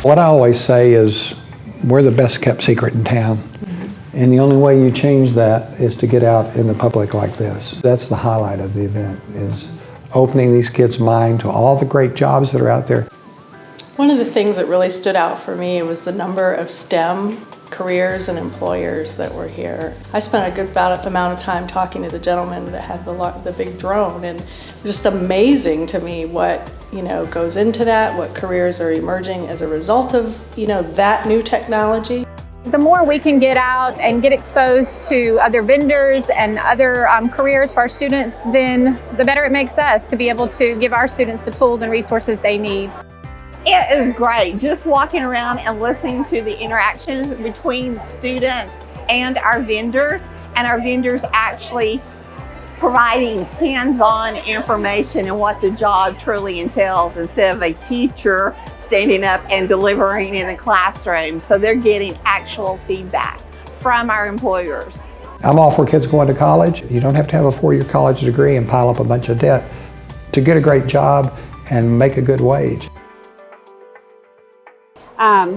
What I always say is we're the best kept secret in town. And the only way you change that is to get out in the public like this. That's the highlight of the event, is opening these kids' mind to all the great jobs that are out there. One of the things that really stood out for me was the number of STEM careers and employers that were here. I spent a good amount of time talking to the gentleman that had the big drone, and just amazing to me what goes into that, what careers are emerging as a result of that new technology. The more we can get out and get exposed to other vendors and other careers for our students, then the better it makes us to be able to give our students the tools and resources they need. It is great just walking around and listening to the interactions between students and our vendors actually providing hands-on information and what the job truly entails instead of a teacher standing up and delivering in a classroom. So they're getting actual feedback from our employers. I'm all for kids going to college. You don't have to have a 4-year college degree and pile up a bunch of debt to get a great job and make a good wage.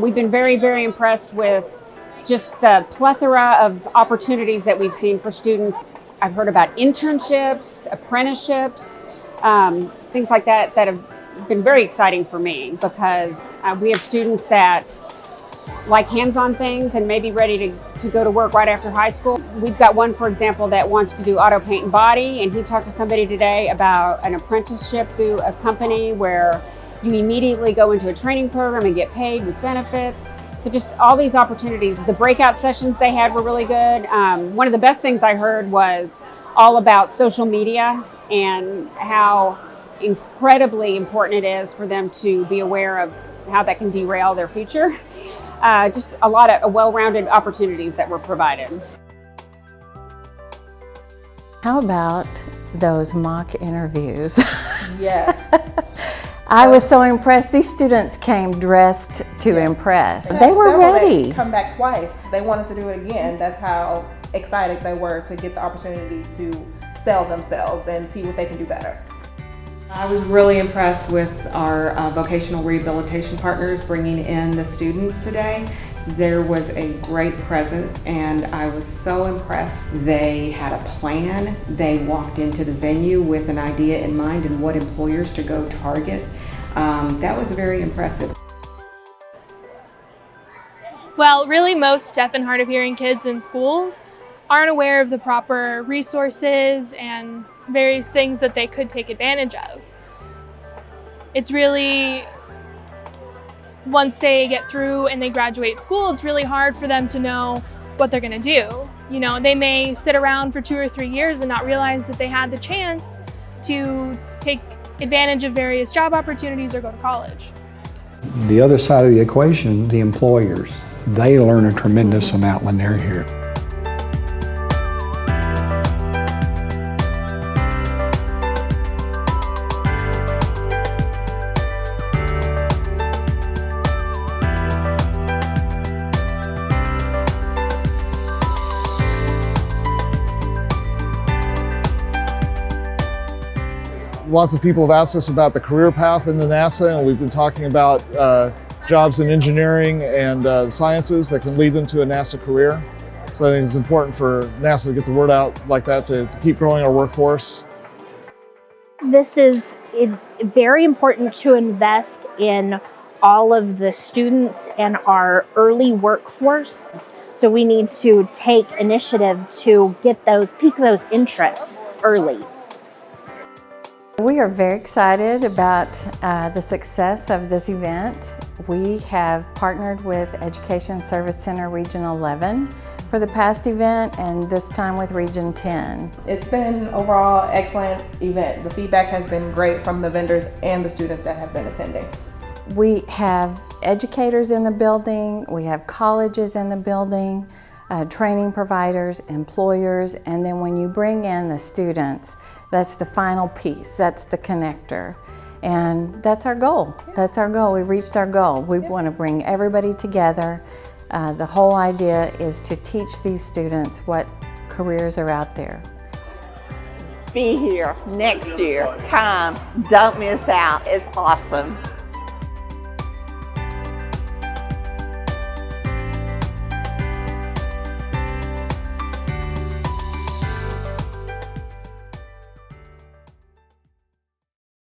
We've been very, very impressed with just the plethora of opportunities that we've seen for students. I've heard about internships, apprenticeships, things like that have been very exciting for me, because we have students that like hands-on things and may be ready to go to work right after high school. We've got one, for example, that wants to do auto paint and body, and he talked to somebody today about an apprenticeship through a company where you immediately go into a training program and get paid with benefits. So just all these opportunities. The breakout sessions they had were really good. One of the best things I heard was all about social media and how incredibly important it is for them to be aware of how that can derail their future. Just a lot of well-rounded opportunities that were provided. How about those mock interviews? Yes. I was so impressed. These students came dressed to impress. They were ready. Come back twice. They wanted to do it again. That's how excited they were to get the opportunity to sell themselves and see what they can do better. I was really impressed with our vocational rehabilitation partners bringing in the students today. There was a great presence, and I was so impressed. They had a plan. They walked into the venue with an idea in mind and what employers to go target. That was very impressive. Well, really most deaf and hard of hearing kids in schools aren't aware of the proper resources and various things that they could take advantage of. It's really, once they get through and they graduate school, it's really hard for them to know what they're gonna do. They may sit around for 2 or 3 years and not realize that they had the chance to take advantage of various job opportunities or go to college. The other side of the equation, the employers, they learn a tremendous amount when they're here. Lots of people have asked us about the career path in the NASA, and we've been talking about jobs in engineering and sciences that can lead them to a NASA career. So I think it's important for NASA to get the word out like that to keep growing our workforce. This is very important to invest in all of the students and our early workforce. So we need to take initiative to get pique those interests early. We are very excited about the success of this event. We have partnered with Education Service Center Region 11 for the past event, and this time with Region 10. It's been overall excellent event. The feedback has been great from the vendors and the students that have been attending. We have educators in the building, we have colleges in the building, training providers, employers, and then when you bring in the students, that's the final piece, that's the connector. And that's our goal. That's our goal. We've reached our goal. We want to bring everybody together. The whole idea is to teach these students what careers are out there. Be here next year. Come, don't miss out. It's awesome.